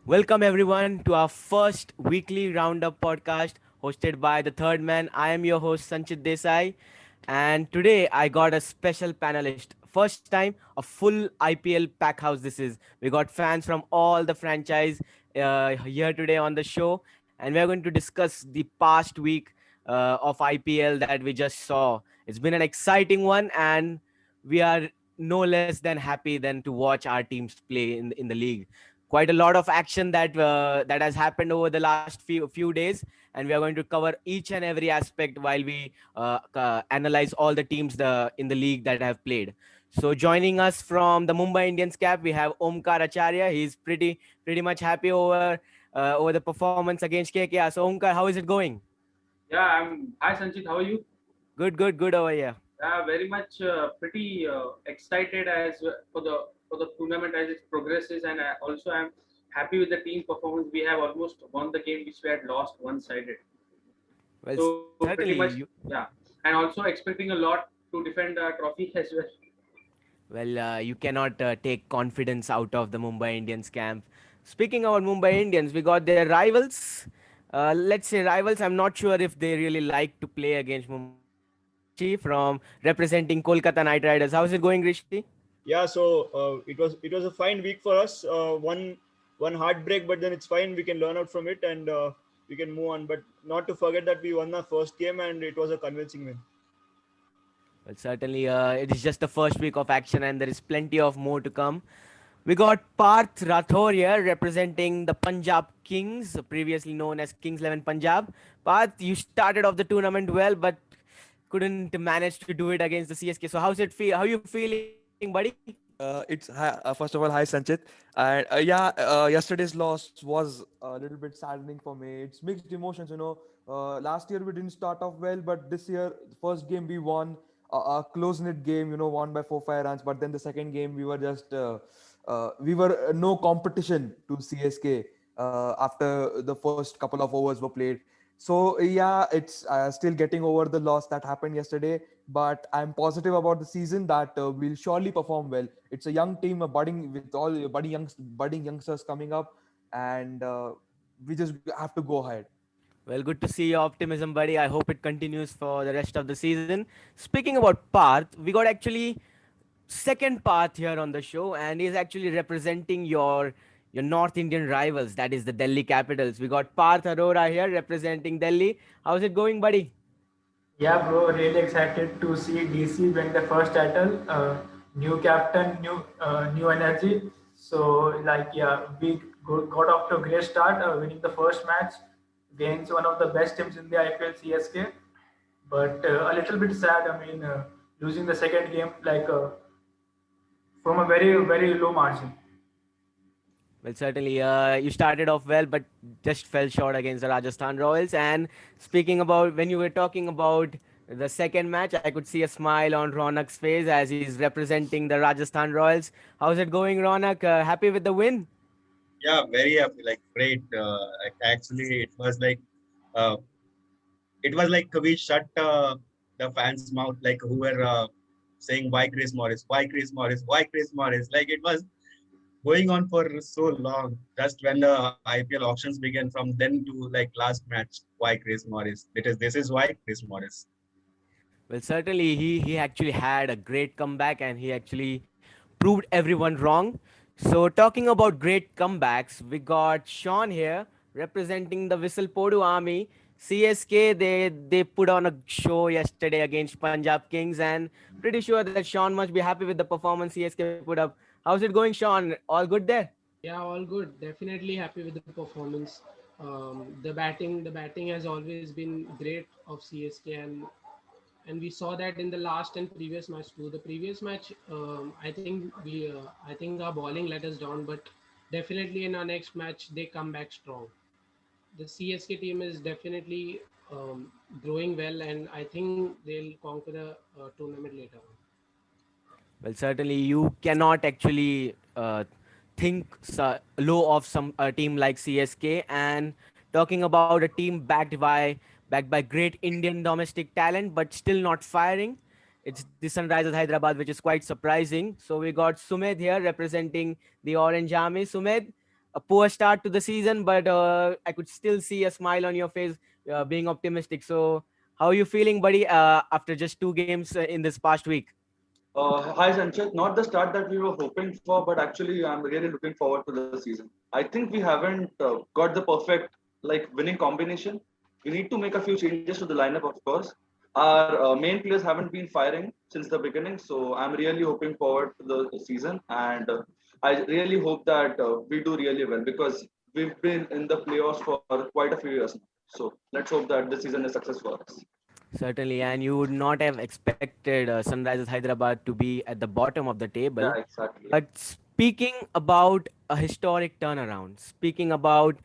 Welcome everyone to our first weekly roundup podcast hosted by the third man. I am your host Sanchit Desai, and today I got a special panelist. First time a full IPL pack house this is. We got fans from all the franchise here today on the show, and we're going to discuss the past week of IPL that we just saw. It's been an exciting one, and we are no less than happy than to watch our teams play in the league. Quite a lot of action that has happened over the last few days, and we are going to cover each and every aspect while we analyze all the teams in the league that have played. So joining us from the Mumbai Indians cap, we have Omkar Acharya. He's pretty much happy over the performance against KKR. So Omkar, how is it going? Yeah, I'm. Hi, Sanchit. How are you? Good over here. Yeah, very much pretty excited for the tournament as it progresses, and also I'm happy with the team performance. We have almost won the game which we had lost one-sided. Well, So pretty certainly much, you. yeah, and also expecting a lot to defend the trophy as well. You cannot take confidence out of the Mumbai Indians camp. Speaking about Mumbai Indians, we got their rivals. Let's say rivals. I'm not sure if they really like to play against Mumbai Indians. We got Rishi from representing Kolkata Knight Riders. How's it going, Rishi? Yeah, so it was a fine week for us. One heartbreak, but then it's fine. We can learn out from it and we can move on. But not to forget that we won our first game and it was a convincing win. Well, certainly, it is just the first week of action, and there is plenty of more to come. We got Parth Rathore here representing the Punjab Kings, previously known as Kings 11 Punjab. Parth, you started off the tournament well, but couldn't manage to do it against the CSK. So how's it feel? How you feeling, buddy? It's hi, First of all, hi Sanchit, and yesterday's loss was a little bit saddening for me. It's mixed emotions, Last year we didn't start off well, but this year, the first game we won a close knit game, won by 4-5 runs. But then the second game we were no competition to CSK after the first couple of overs were played. So yeah, it's still getting over the loss that happened yesterday, but I'm positive about the season that we'll surely perform well. It's a young team, a budding with all budding youngsters coming up, and we just have to go ahead. Well, good to see your optimism, buddy. I hope it continues for the rest of the season. Speaking about Parth, we got actually second Parth here on the show, and he's actually representing your North Indian rivals, that is the Delhi Capitals. We got Parth Arora here representing Delhi. How's it going, buddy? Yeah, bro, really excited to see DC win the first title. New captain, new energy. So, like, yeah, we got off to a great start, winning the first match against one of the best teams in the IPL, CSK. But a little bit sad. I mean, losing the second game, from a very low margin. Well, certainly, you started off well, but just fell short against the Rajasthan Royals. And speaking about when you were talking about the second match, I could see a smile on Ronak's face as he's representing the Rajasthan Royals. How's it going, Ronak? Happy with the win? Yeah, very happy, like great. Actually, uh, it was like we shut the fans' mouth, like who were saying why Chris Morris, why Chris Morris, why Chris Morris. Like it was going on for so long. Just when the IPL auctions began, from then to like last match, why Chris Morris? This is why Chris Morris. Well, certainly he actually had a great comeback and he actually proved everyone wrong. So talking about great comebacks, we got Sean here representing the Whistle Podu Army. CSK they put on a show yesterday against Punjab Kings, and pretty sure that Sean must be happy with the performance CSK put up. How's it going, Sean? All good there? Yeah, all good. Definitely happy with the performance. The batting has always been great of CSK, and we saw that in the last and previous match too. The previous match, I think our bowling let us down, but definitely in our next match they come back strong. The CSK team is definitely growing well, and I think they'll conquer the tournament later on. Well, certainly you cannot actually think low of some a team like CSK. And talking about a team backed by great Indian domestic talent, but still not firing. It's the Sunrisers Hyderabad, which is quite surprising. So we got Sumed here representing the Orange Army. Sumed, a poor start to the season, but I could still see a smile on your face, being optimistic. So, how are you feeling, buddy, after just 2 games in this past week? Hi Sanchit, not the start that we were hoping for, but actually I'm really looking forward to the season. I think we haven't got the perfect winning combination. We need to make a few changes to the lineup, of course. Our main players haven't been firing since the beginning, so I'm really hoping forward to the season, and I really hope that we do really well because we've been in the playoffs for quite a few years now. So let's hope that this season is success for us. Certainly, and you would not have expected Sunrisers Hyderabad to be at the bottom of the table. Yeah, exactly. But speaking about a historic turnaround, speaking about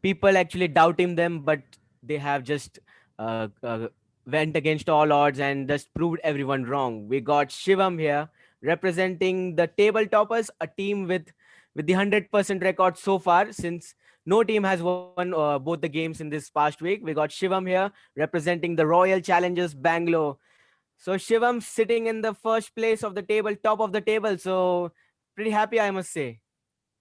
people actually doubting them, but they have just went against all odds and just proved everyone wrong. We got Shivam here representing the table toppers, a team with the 100% record so far, since no team has won both the games in this past week. We got Shivam here representing the Royal Challengers Bangalore. So Shivam sitting in the first place of the table, top of the table. So pretty happy, I must say.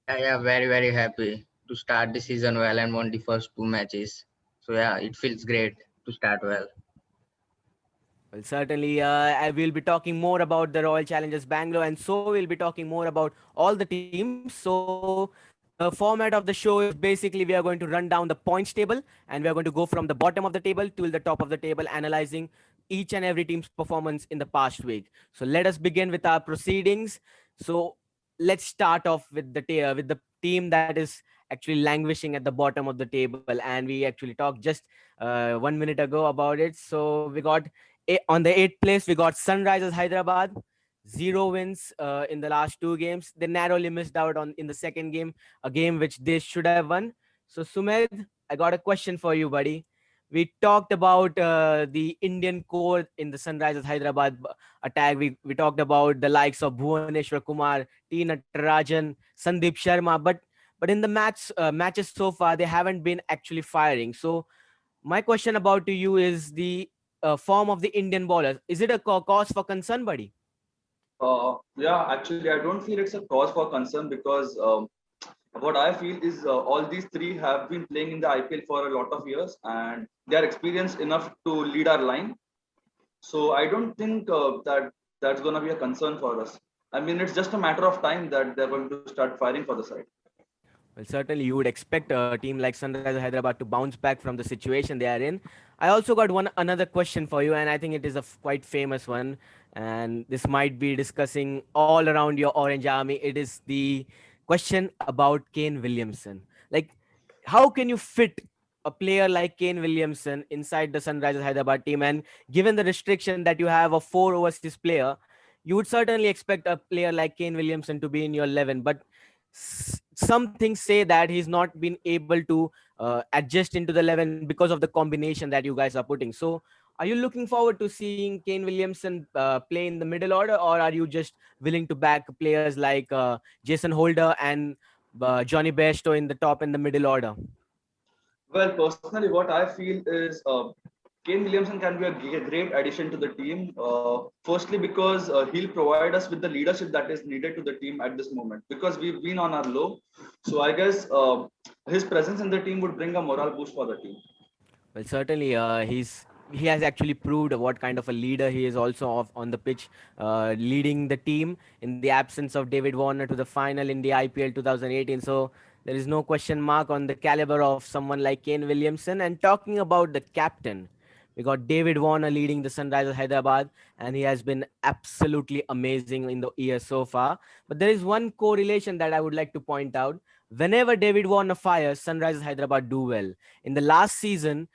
Yeah, very, very happy to start the season well and won the first 2 matches. So yeah, it feels great to start well. Well, certainly, I will be talking more about the Royal Challengers Bangalore, and so we'll be talking more about all the teams. So the format of the show is basically we are going to run down the points table, and we are going to go from the bottom of the table till the top of the table, analyzing each and every team's performance in the past week. So let us begin with our proceedings. So let's start off with with the team that is actually languishing at the bottom of the table, and we actually talked just 1 minute ago about it. So we got on the eighth place, we got Sunrisers Hyderabad, 0 wins in the last 2 games. They narrowly missed out on in the second game, a game which they should have won. So Sumed, I got a question for you, buddy. We talked about the Indian core in the Sunrisers Hyderabad attack. We talked about the likes of Bhuvaneshwar Kumar, T. Natarajan, Sandeep Sharma, but in the matches so far, they haven't been actually firing. So my question about to you is the form of the Indian bowlers. Is it a cause for concern, buddy? Yeah, actually, I don't feel it's a cause for concern because what I feel is all these three have been playing in the IPL for a lot of years and they are experienced enough to lead our line. So I don't think that that's going to be a concern for us. I mean, it's just a matter of time that they're going to start firing for the side. Well, certainly you would expect a team like Sunrisers Hyderabad to bounce back from the situation they are in. I also got one another question for you, and I think it is a quite famous one. And this might be discussing all around your Orange Army. It is the question about Kane Williamson. Like, how can you fit a player like Kane Williamson inside the Sunrisers Hyderabad team? And given the restriction that you have of 4 overseas player, you would certainly expect a player like Kane Williamson to be in your 11. But some things say that he's not been able to adjust into the 11 because of the combination that you guys are putting. So are you looking forward to seeing Kane Williamson play in the middle order, or are you just willing to back players like Jason Holder and Johnny Bairstow in the top and the middle order? Well, personally, what I feel is Kane Williamson can be a great addition to the team. Firstly, because he'll provide us with the leadership that is needed to the team at this moment. Because we've been on our low, so I guess his presence in the team would bring a morale boost for the team. Well, certainly, he has actually proved what kind of a leader he is also on the pitch, leading the team in the absence of David Warner to the final in the IPL 2018. So there is no question mark on the caliber of someone like Kane Williamson. And talking about the captain, we got David Warner leading the Sunrisers Hyderabad, and he has been absolutely amazing in the year so far. But there is one correlation that I would like to point out. Whenever David Warner fires, Sunrisers Hyderabad do well. In the last season,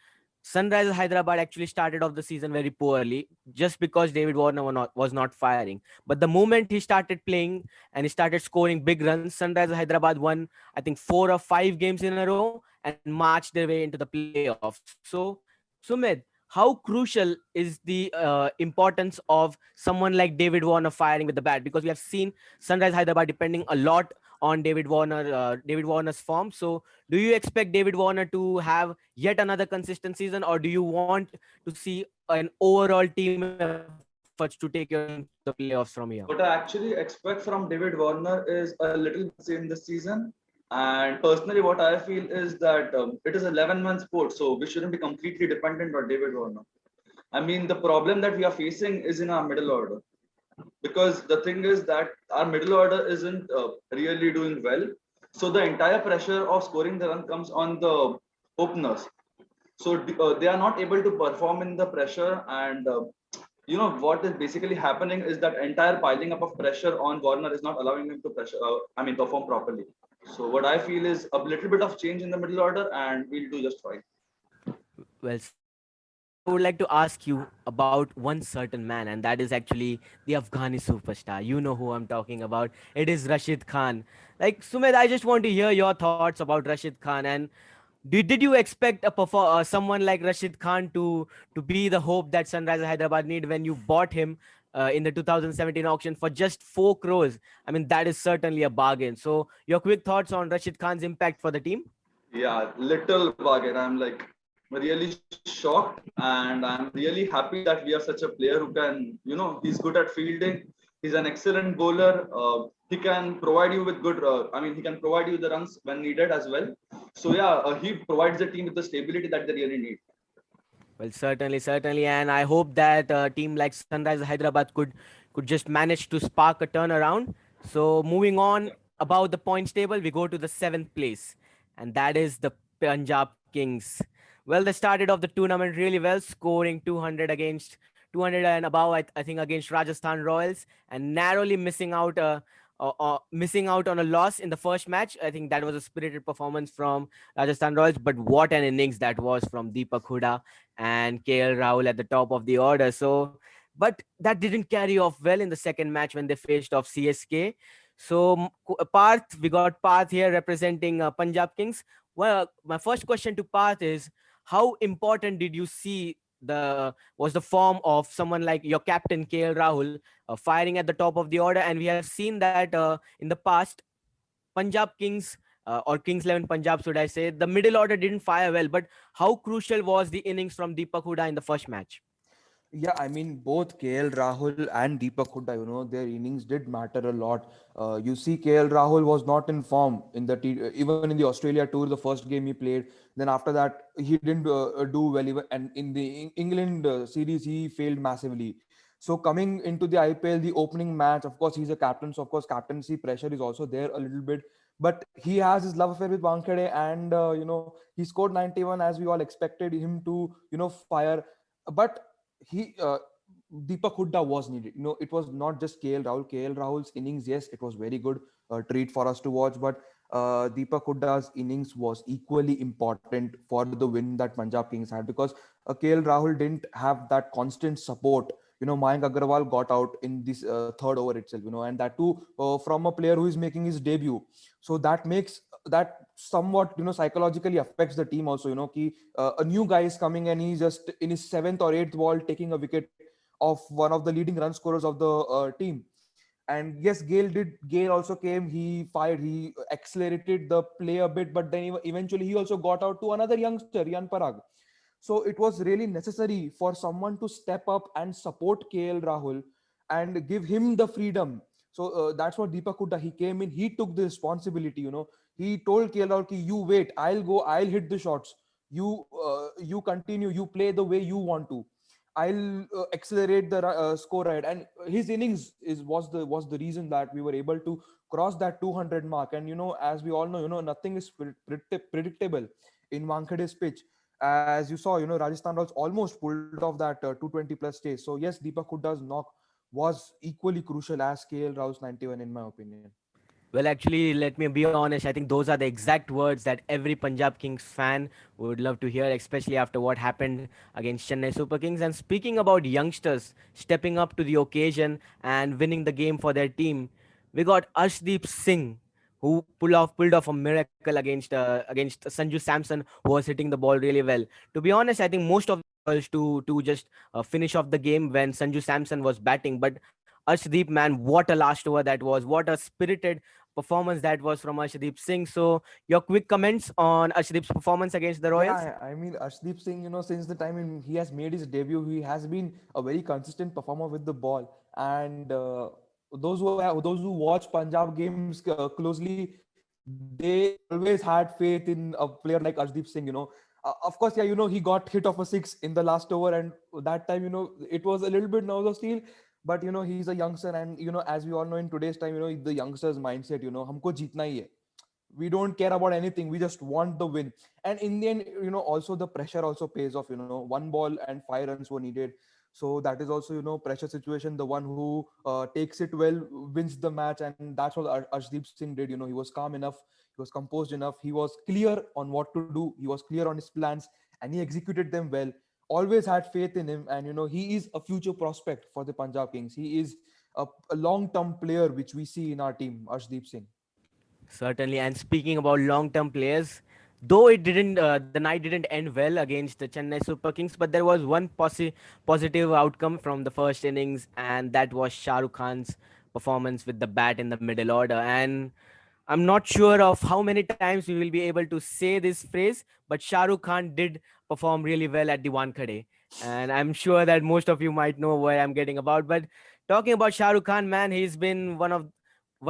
Sunrisers Hyderabad actually started off the season very poorly just because David Warner was not firing. But the moment he started playing and he started scoring big runs, Sunrisers Hyderabad won, I think, 4 or 5 games in a row and marched their way into the playoffs. So, Sumit, how crucial is the importance of someone like David Warner firing with the bat? Because we have seen Sunrise Hyderabad depending a lot on David Warner's form. So, do you expect David Warner to have yet another consistent season, or do you want to see an overall team efforts to take your team to the playoffs from here? What I actually expect from David Warner is a little bit same this season. And personally, what I feel is that it is 11-month sport, so we shouldn't be completely dependent on David Warner. I mean, the problem that we are facing is in our middle order, because the thing is that our middle order isn't really doing well. So the entire pressure of scoring the run comes on the openers. So they are not able to perform in the pressure, and what is basically happening is that entire piling up of pressure on Warner is not allowing him to perform properly. So what I feel is a little bit of change in the middle order, and we'll do just fine. Well said. I would like to ask you about one certain man, and that is actually the Afghani superstar. You know who I'm talking about. It is Rashid Khan. Like Sumit, I just want to hear your thoughts about Rashid Khan. And did you expect someone like Rashid Khan to be the hope that Sunrisers Hyderabad need when you bought him in the 2017 auction for just 4 crores? I mean, that is certainly a bargain. So, your quick thoughts on Rashid Khan's impact for the team? Yeah, little bargain. I'm like really shocked, and I'm really happy that we are such a player who can, he's good at fielding. He's an excellent bowler. He can provide you with good. He can provide you the runs when needed as well. So yeah, he provides the team with the stability that they really need. Well, certainly, and I hope that a team like Sunrisers Hyderabad could just manage to spark a turnaround. So, moving on about the points table, we go to the 7th place, and that is the Punjab Kings. Well, they started off the tournament really well, scoring 200 against 200 and above, I think, against Rajasthan Royals, and narrowly missing out on a loss in the first match. I think that was a spirited performance from Rajasthan Royals, but what an innings that was from Deepak Huda and KL Rahul at the top of the order. So, but that didn't carry off well in the second match when they faced off CSK. So, Parth, we got Parth here representing Punjab Kings. Well, my first question to Parth is, how important did you see the form of someone like your captain KL Rahul firing at the top of the order? And we have seen that in the past, Punjab Kings or Kings 11 Punjab, should I say, the middle order didn't fire well. But how crucial was the innings from Deepak Huda in the first match? Yeah, I mean, both KL Rahul and Deepak Hooda, their innings did matter a lot. You see, KL Rahul was not in form in even in the Australia tour, the first game he played. Then after that, he didn't do well. And in the England series, he failed massively. So coming into the IPL, the opening match, of course, he's a captain. So of course, captaincy pressure is also there a little bit. But he has his love affair with Wankhede, and he scored 91 as we all expected him to, fire. But he Deepak Hooda was needed. It was not just KL Rahul. KL Rahul's innings, yes, it was very good, treat for us to watch. But Deepak Hooda's innings was equally important for the win that Punjab Kings had, because KL Rahul didn't have that constant support. Mayank Agarwal got out in this third over itself. And that too from a player who is making his debut. So that makes that somewhat psychologically affects the team also. A new guy is coming and he's just in his 7th or 8th ball taking a wicket of one of the leading run scorers of the team. And yes, Gale also came, he fired, he accelerated the play a bit, but then eventually he also got out to another youngster, Rian Parag. So it was really necessary for someone to step up and support KL Rahul and give him the freedom. So that's what Deepak Hooda, he came in, he took the responsibility. He told KL Rahul, you wait, I'll hit the shots. You continue, you play the way you want to. I'll accelerate the score ahead. And his innings was the reason that we were able to cross that 200 mark. And as we all know, nothing is predictable in Wankhede's pitch. As you saw, Rajasthan Royals almost pulled off that 220 plus stage. So yes, Deepak Hooda's knock was equally crucial as KL Rahul's 91, in my opinion. Well, actually, let me be honest. I think those are the exact words that every Punjab Kings fan would love to hear, especially after what happened against Chennai Super Kings. And speaking about youngsters stepping up to the occasion and winning the game for their team, we got Arshdeep Singh, who pulled off a miracle against Sanju Samson, who was hitting the ball really well. To be honest, I think most of us to just finish off the game when Sanju Samson was batting, but Arshdeep, man, what a last over that was! What a spirited performance that was from Arshdeep Singh. So, your quick comments on Arshdeep's performance against the Royals? Yeah, I mean, Arshdeep Singh, since the time he has made his debut, he has been a very consistent performer with the ball. And those who watch Punjab games closely, they always had faith in a player like Arshdeep Singh. Of course, yeah, he got hit of a six in the last over, and that time, it was a little bit nerves of steel. But he's a youngster, and as we all know in today's time, the youngsters' mindset, हमको जीतना ही है. We don't care about anything. We just want the win. And in the end, also the pressure also pays off. One ball and 5 runs were needed. So that is also, pressure situation. The one who takes it well wins the match, and that's what Arshdeep Singh did. He was calm enough, he was composed enough, he was clear on what to do, he was clear on his plans, and he executed them well. Always had faith in him, and he is a future prospect for the Punjab Kings. He is a long-term player which we see in our team, Arshdeep Singh. Certainly. And speaking about long-term players, though it didn't, the night didn't end well against the Chennai Super Kings, but there was one positive outcome from the first innings, and that was Shah Rukh Khan's performance with the bat in the middle order. And I'm not sure of how many times we will be able to say this phrase, but Shah Rukh Khan did perform really well at the Wankhede. And I'm sure that most of you might know where I'm getting about. But talking about Shah Rukh Khan, man, he's been one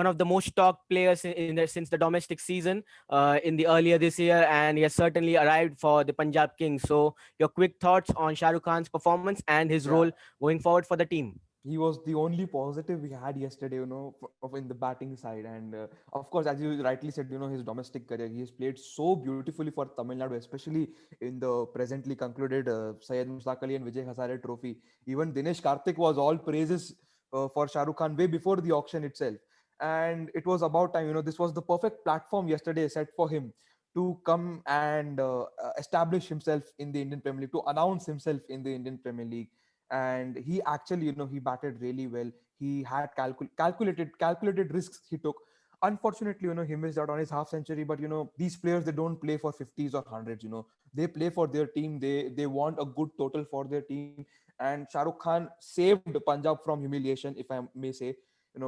of the most talked players since the domestic season in the earlier this year, and he has certainly arrived for the Punjab Kings. So, your quick thoughts on Shah Rukh Khan's performance and his Yeah. role going forward for the team? He was the only positive we had yesterday, in the batting side. And of course, as you rightly said, his domestic career, he has played so beautifully for Tamil Nadu, especially in the presently concluded Syed Mushtaq Ali and Vijay Hazare Trophy. Even Dinesh Karthik was all praises for Shah Rukh Khan way before the auction itself. And it was about time, this was the perfect platform yesterday set for him to come and establish himself in the Indian Premier League, to announce himself in the Indian Premier League. And he actually, he batted really well. He had calculated risks he took. Unfortunately, he missed out on his half century. But these players, they don't play for 50s or hundreds. They play for their team. They want a good total for their team. And Shah Rukh Khan saved Punjab from humiliation, if I may say.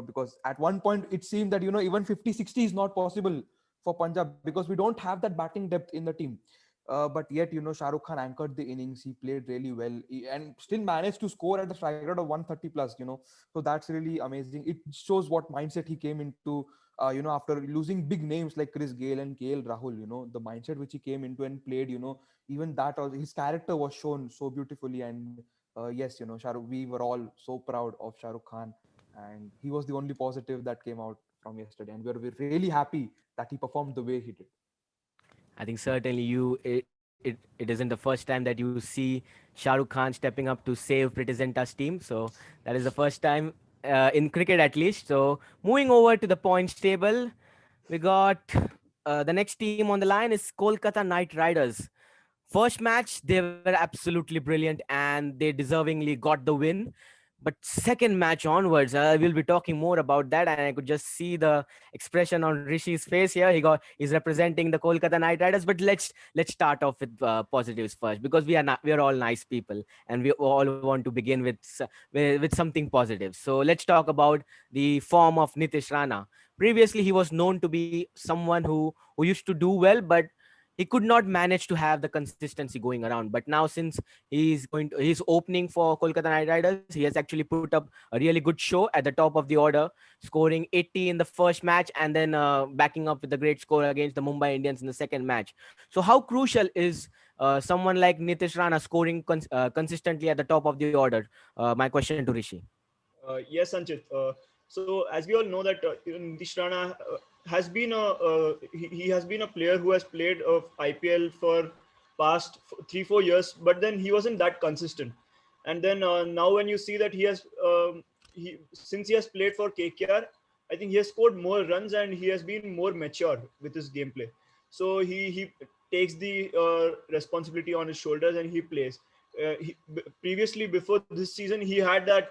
Because at one point it seemed that even 50-60 is not possible for Punjab, because we don't have that batting depth in the team. But yet, Shah Rukh Khan anchored the innings. He played really well, and still managed to score at a strike rate of 130 plus. So that's really amazing. It shows what mindset he came into, after losing big names like Chris Gayle and KL Rahul. The mindset which he came into and played, even that was, his character was shown so beautifully. And yes, Shah Rukh, we were all so proud of Shah Rukh Khan, and he was the only positive that came out from yesterday. And we're really happy that he performed the way he did. I think certainly it isn't the first time that you see Shah Rukh Khan stepping up to save Priti Zinta's team. So that is the first time in cricket at least. So moving over to the points table, we got the next team on the line is Kolkata Knight Riders. First match, they were absolutely brilliant and they deservingly got the win. But second match onwards, we'll be talking more about that, and I could just see the expression on Rishi's face here. He's representing the Kolkata Knight Riders. But let's start off with positives first, because we are all nice people, and we all want to begin with something positive. So let's talk about the form of Nitish Rana. Previously, he was known to be someone who used to do well, but he could not manage to have the consistency going around. But now, since he's opening for Kolkata Knight Riders, he has actually put up a really good show at the top of the order, scoring 80 in the first match, and then backing up with a great score against the Mumbai Indians in the second match. So how crucial is someone like Nitish Rana scoring consistently at the top of the order? My question to Rishi. Yes, Sanchit. So as we all know that Nitish Rana has been he has been a player who has played IPL for past 3-4 years, but then he wasn't that consistent. And then now when you see that he has since he has played for KKR, I think he has scored more runs and he has been more mature with his gameplay. So he takes the responsibility on his shoulders and he plays. Previously, before this season, he had that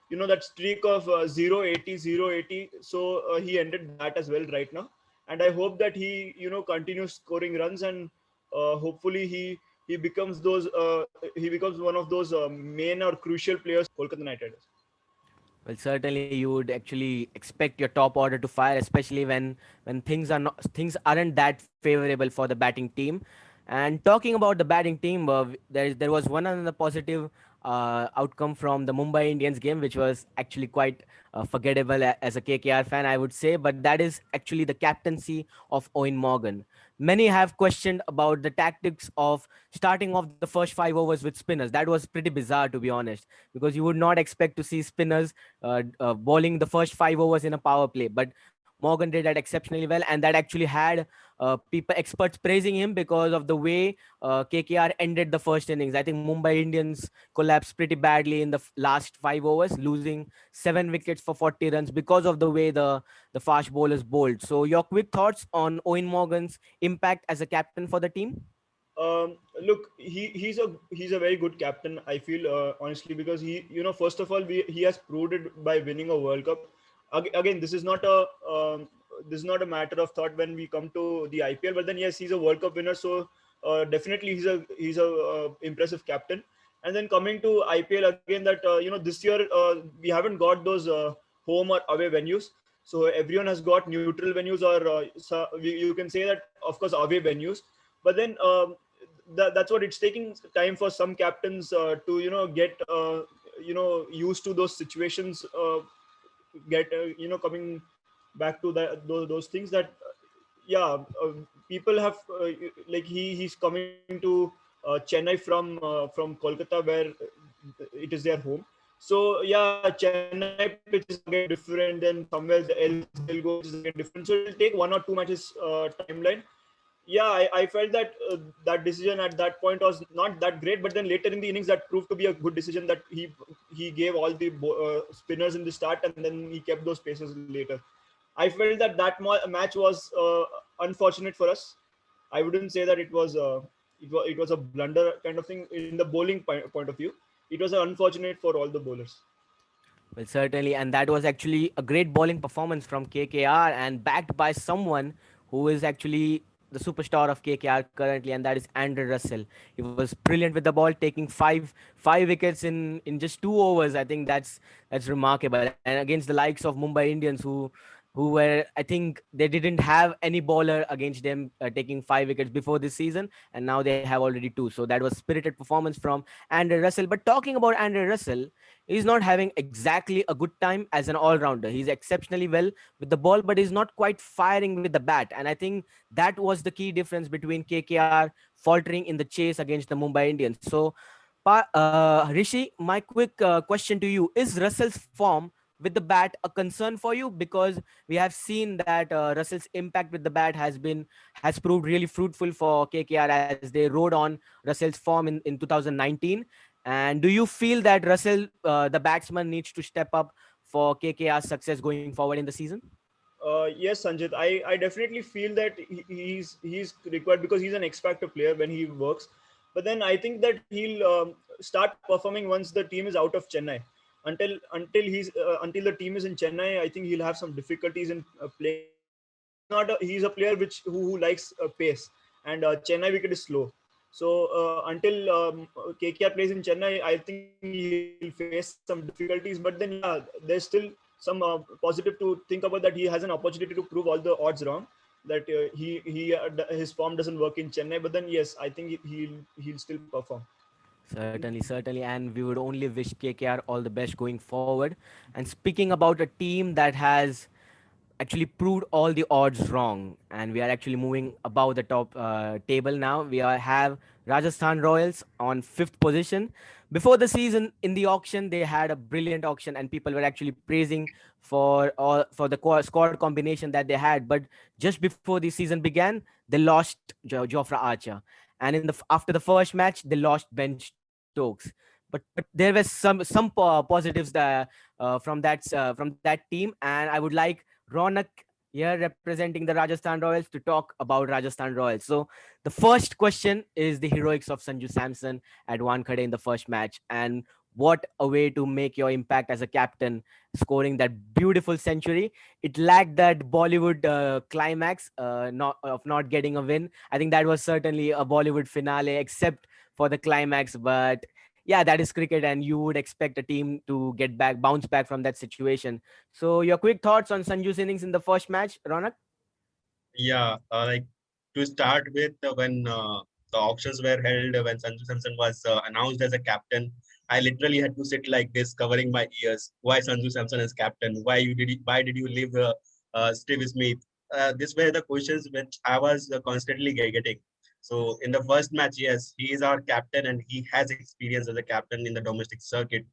that streak of 0-80. So he ended that as well right now, and I hope that he continues scoring runs, and hopefully he becomes one of those main or crucial players Kolkata Knight Riders. Well, certainly you would actually expect your top order to fire, especially when things aren't that favorable for the batting team. And talking about the batting team, there was one another positive outcome from the Mumbai Indians game, which was actually quite forgettable as a KKR fan, I would say. But that is actually the captaincy of Owen Morgan. Many have questioned about the tactics of starting off the first 5 overs with spinners. That was pretty bizarre, to be honest, because you would not expect to see spinners bowling the first 5 overs in a power play. But Morgan did that exceptionally well, and that actually had people experts praising him because of the way KKR ended the first innings. I think Mumbai Indians collapsed pretty badly in the last 5 overs, losing 7 wickets for 40 runs because of the way the fast bowlers bowled. So, your quick thoughts on Owen Morgan's impact as a captain for the team? Look, he's a very good captain. I feel honestly because first of all, he has proved it by winning a World Cup. Again, this is not a matter of thought when we come to the IPL. But then yes, he's a World Cup winner, so definitely he's a impressive captain. And then coming to IPL again, that this year we haven't got those home or away venues. So everyone has got neutral venues, or you can say that, of course, away venues. But then that's what it's taking time for some captains to get used to those situations, get coming back to those things that people have like he's coming to Chennai from Kolkata, where it is their home. So yeah, Chennai pitch is again different than somewhere else they'll go, which is again different. So it'll take 1 or 2 matches timeline. Yeah, I felt that that decision at that point was not that great, but then later in the innings that proved to be a good decision, that he gave all the spinners in the start and then he kept those paces later. I felt that match was unfortunate for us. I wouldn't say that it was a blunder kind of thing in the bowling point of view. It was unfortunate for all the bowlers. Well, certainly, and that was actually a great bowling performance from KKR and backed by someone who is actually the superstar of KKR currently, and that is Andre Russell. He was brilliant with the ball, taking five wickets in just 2 overs. I think that's remarkable. And against the likes of Mumbai Indians, who were, I think they didn't have any bowler against them taking 5 wickets before this season, and now they have already two. So that was spirited performance from Andre Russell. But talking about Andre Russell, he's not having exactly a good time as an all-rounder. He's exceptionally well with the ball, but he's not quite firing with the bat. And I think that was the key difference between KKR faltering in the chase against the Mumbai Indians. So, Rishi, my quick question to you: is Russell's form with the bat a concern for you? Because we have seen that Russell's impact with the bat has proved really fruitful for KKR as they rode on Russell's form in 2019. And do you feel that Russell, the batsman, needs to step up for KKR's success going forward in the season? Yes, Sanjit, I definitely feel that he's required because he's an X Factor player when he works. But then I think that he'll start performing once the team is out of Chennai. Until the team is in Chennai, I think he'll have some difficulties in playing. He's a player who likes pace, and Chennai wicket is slow. So until KKR plays in Chennai, I think he'll face some difficulties. But then there's still some positive to think about, that he has an opportunity to prove all the odds wrong. That his form doesn't work in Chennai. But then yes, I think he'll still perform. Certainly. And we would only wish KKR all the best going forward. And speaking about a team that has actually proved all the odds wrong, and we are actually moving above the top table now. Have Rajasthan Royals on 5th position. Before the season, in the auction, they had a brilliant auction, and people were actually praising for the squad combination that they had. But just before the season began, they lost Jofra Archer, and after the first match, they lost Ben Stokes. But there were some positives from that team, and I would like Ronak here representing the Rajasthan Royals to talk about Rajasthan Royals. So the first question is the heroics of Sanju Samson at Wankhede in the first match, and what a way to make your impact as a captain, scoring that beautiful century. It lacked that Bollywood climax, not getting a win. I think that was certainly a Bollywood finale, except for the climax. But yeah, that is cricket, and you would expect a team to bounce back from that situation. So, your quick thoughts on Sanju's innings in the first match, Ronak? Yeah, like to start with, when the auctions were held, when Sanju Samson was announced as a captain, I literally had to sit like this, covering my ears. Why Sanju Samson as captain? Why did you leave Steve Smith? These were the questions which I was constantly getting. So in the first match, yes, he is our captain and he has experience as a captain in the domestic circuit,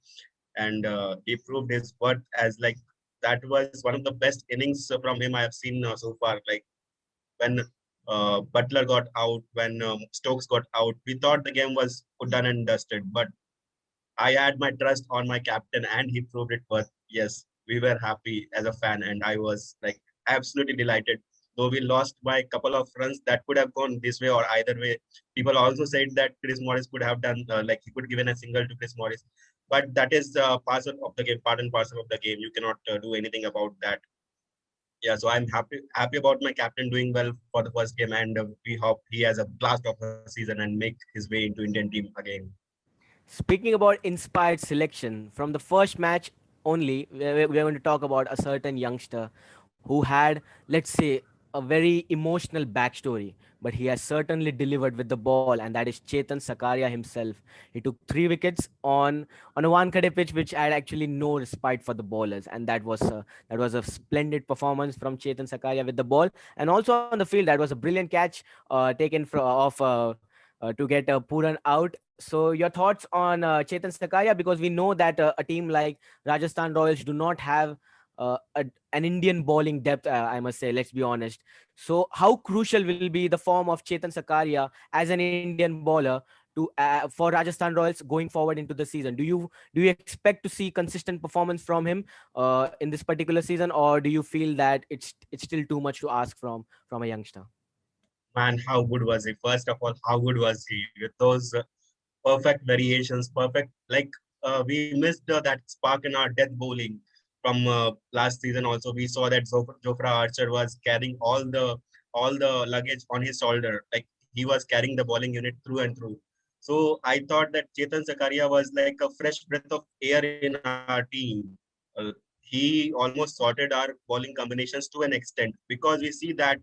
and he proved his worth as like that was one of the best innings from him I have seen so far. Like when Butler got out, when Stokes got out, we thought the game was done and dusted. But I had my trust on my captain, and he proved it. But yes, we were happy as a fan, and I was like absolutely delighted. Though we lost by a couple of runs, that could have gone this way or either way. People also said that Chris Morris could have done like he could given a single to Chris Morris, but that is parcel of the game, part and parcel of the game. You cannot do anything about that. Yeah, so I'm happy about my captain doing well for the first game, and we hope he has a blast of a season and make his way into Indian team again. Speaking about inspired selection, from the first match only, we're going to talk about a certain youngster who had, let's say, a very emotional backstory, but he has certainly delivered with the ball, and that is Chetan Sakaria himself. He took 3 wickets on a Wankhede pitch, which had actually no respite for the bowlers, and that was a splendid performance from Chetan Sakaria with the ball, and also on the field, that was a brilliant catch taken off. To get Puran out. So your thoughts on Chetan Sakaria, because we know that a team like Rajasthan Royals do not have an Indian bowling depth. I must say, let's be honest. So how crucial will be the form of Chetan Sakaria as an Indian bowler to for Rajasthan Royals going forward into the season? Do you expect to see consistent performance from him in this particular season, or do you feel that it's still too much to ask from a youngster? Man, how good was he? First of all, how good was he with those perfect variations, perfect like we missed that spark in our death bowling from last season. Also, we saw that Jofra Archer was carrying all the luggage on his shoulder, like he was carrying the bowling unit through and through. So I thought that Chetan Sakaria was like a fresh breath of air in our team. He almost sorted our bowling combinations to an extent because we see that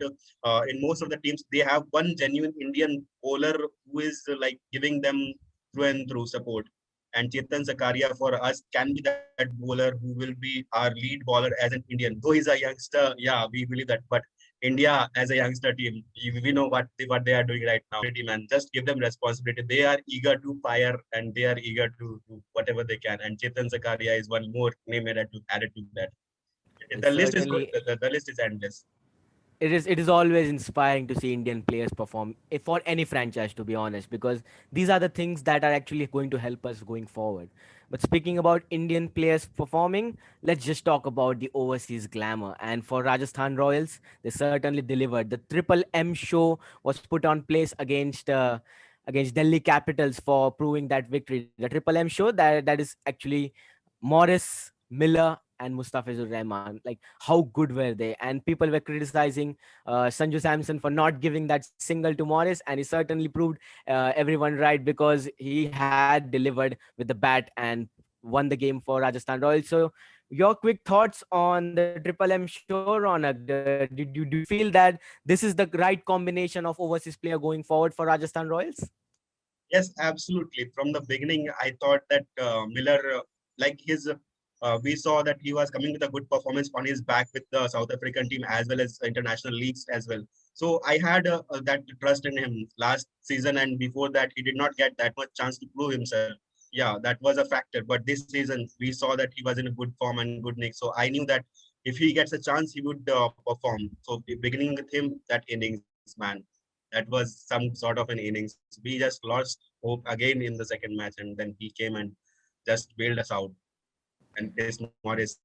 in most of the teams they have one genuine Indian bowler who is like giving them through and through support. And Chetan Zakaria for us can be that bowler who will be our lead bowler as an Indian. Though he's a youngster, yeah, we believe that. But India as a youngster team, we know what they are doing right now. Man, just give them responsibility. They are eager to fire and they are eager to do whatever they can. And Chetan Zakaria is one more name added to that. Well, The list is good. certainly, The list is endless. it is always inspiring to see Indian players perform for any franchise, to be honest, because these are the things that are actually going to help us going forward. But speaking about Indian players performing, let's just talk about the overseas glamour. And for Rajasthan Royals, they certainly delivered. The Triple M show was put on place against Delhi Capitals for proving that victory. The Triple M show, that is actually Morris, Miller, and Mustafizur Rahman. Like, how good were they? And people were criticizing Sanju Samson for not giving that single to Morris, and he certainly proved everyone right, because he had delivered with the bat and won the game for Rajasthan Royals. So, your quick thoughts on the Triple M show, Ronak? Do you feel that this is the right combination of overseas player going forward for Rajasthan Royals? Yes, absolutely. From the beginning, I thought that Miller, like we saw that he was coming with a good performance on his back with the South African team as well as international leagues as well. So I had that trust in him last season, and before that, he did not get that much chance to prove himself. Yeah, that was a factor. But this season, we saw that he was in a good form and good nick. So I knew that if he gets a chance, he would perform. So beginning with him, that innings, man, that was some sort of an innings. We just lost hope again in the second match, and then he came and just bailed us out. And Chris Morris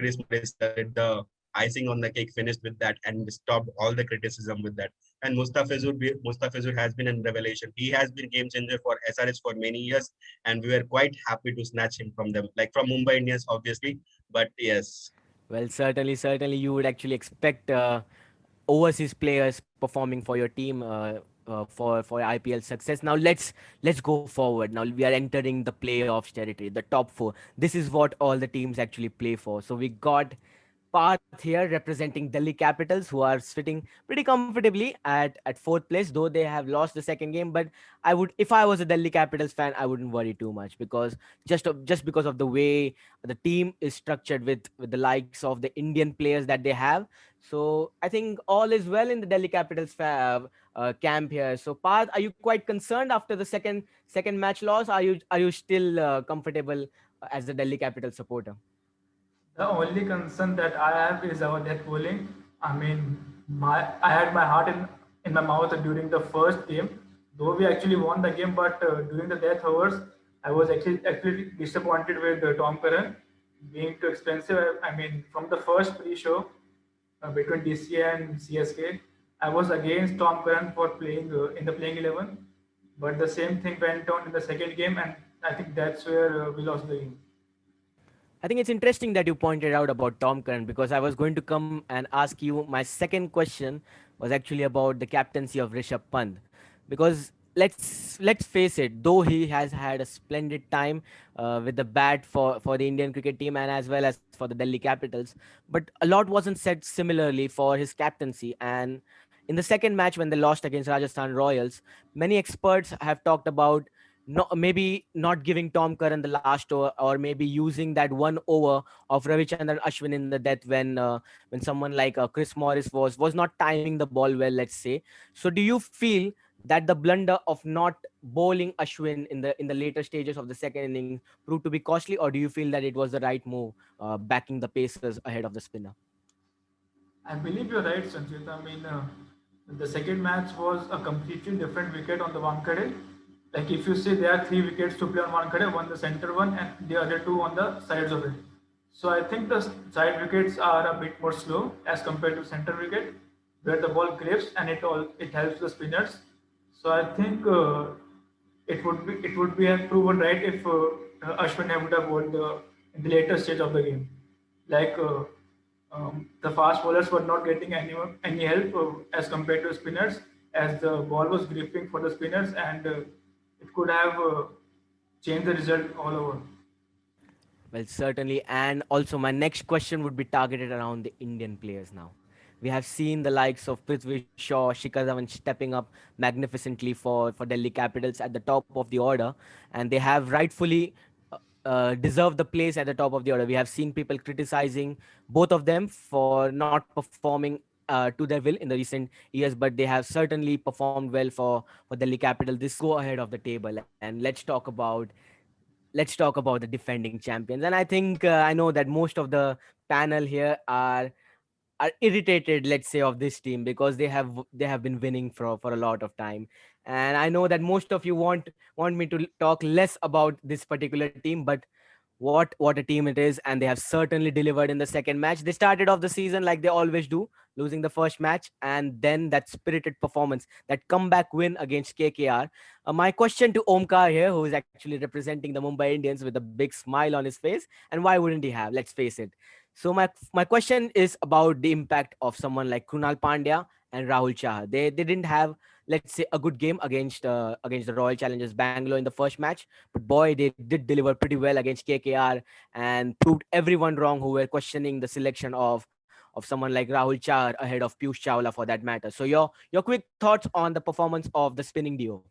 did the icing on the cake, finished with that, and stopped all the criticism with that. And Mustafizur has been a revelation. He has been game changer for SRH for many years, and we were quite happy to snatch him from them, like from Mumbai Indians, obviously. But yes, Well, certainly, you would actually expect overseas players performing for your team for IPL success. Now let's go forward. Now we are entering the playoffs territory, the top four. This is what all the teams actually play for. So we got Parth here representing Delhi Capitals, who are sitting pretty comfortably at fourth place, though they have lost the second game. But I would, if I was a Delhi Capitals fan, I wouldn't worry too much because just because of the way the team is structured with the likes of the Indian players that they have. So I think all is well in the Delhi Capitals camp here. So Parth, are you quite concerned after the second match loss? Are you still comfortable as a Delhi Capitals supporter? The only concern that I have is our death bowling. I mean, I had my heart in my mouth during the first game. Though we actually won the game, but during the death overs, I was actually disappointed with Tom Curran being too expensive. I mean, from the first pre-show between DC and CSK, I was against Tom Curran for playing in the playing 11. But the same thing went on in the second game, and I think that's where we lost the game. I think it's interesting that you pointed out about Tom Curran because I was going to come and ask you. My second question was actually about the captaincy of Rishabh Pant, because let's face it, though he has had a splendid time with the bat for the Indian cricket team and as well as for the Delhi Capitals, but a lot wasn't said similarly for his captaincy. And in the second match when they lost against Rajasthan Royals, many experts have talked about maybe not giving Tom Curran the last over, or maybe using that one over of Ravichandran Ashwin in the death when someone like Chris Morris was not timing the ball well, let's say. So do you feel that the blunder of not bowling Ashwin in the later stages of the second inning proved to be costly, or do you feel that it was the right move, backing the Pacers ahead of the spinner? I believe you're right, Sanchit. I mean, the second match was a completely different wicket on the Wankhede. Like if you see, there are three wickets to play on Wankhede, one the center one and the other two on the sides of it. So I think the side wickets are a bit more slow as compared to center wicket, where the ball grips and it helps the spinners. So I think it would be have proven right if Ashwin would have won in the later stage of the game. Like the fast bowlers were not getting any help as compared to spinners, as the ball was gripping for the spinners, and it could have changed the result all over. Well, certainly. And also, my next question would be targeted around the Indian players now. We have seen the likes of Prithvi Shaw, Shikhar Dhawan stepping up magnificently for Delhi Capitals at the top of the order, and they have rightfully deserved the place at the top of the order. We have seen people criticizing both of them for not performing to their will in the recent years, but they have certainly performed well for Delhi Capital. This go ahead of the table, and let's talk about the defending champions. And I think I know that most of the panel here are irritated, let's say, of this team because they have been winning for a lot of time. And I know that most of you want me to talk less about this particular team, but what a team it is, and they have certainly delivered in the second match. They started off the season like they always do, losing the first match, and then that spirited performance, that comeback win against KKR. My question to Omkar here, who is actually representing the Mumbai Indians with a big smile on his face, and why wouldn't he have? Let's face it. So my question is about the impact of someone like Krunal Pandya and Rahul Chahar. They didn't have, let's say, a good game against the Royal Challengers Bangalore in the first match, but boy, they did deliver pretty well against KKR and proved everyone wrong who were questioning the selection of someone like Rahul Chahar ahead of Piyush Chawla for that matter. So your quick thoughts on the performance of the spinning duo.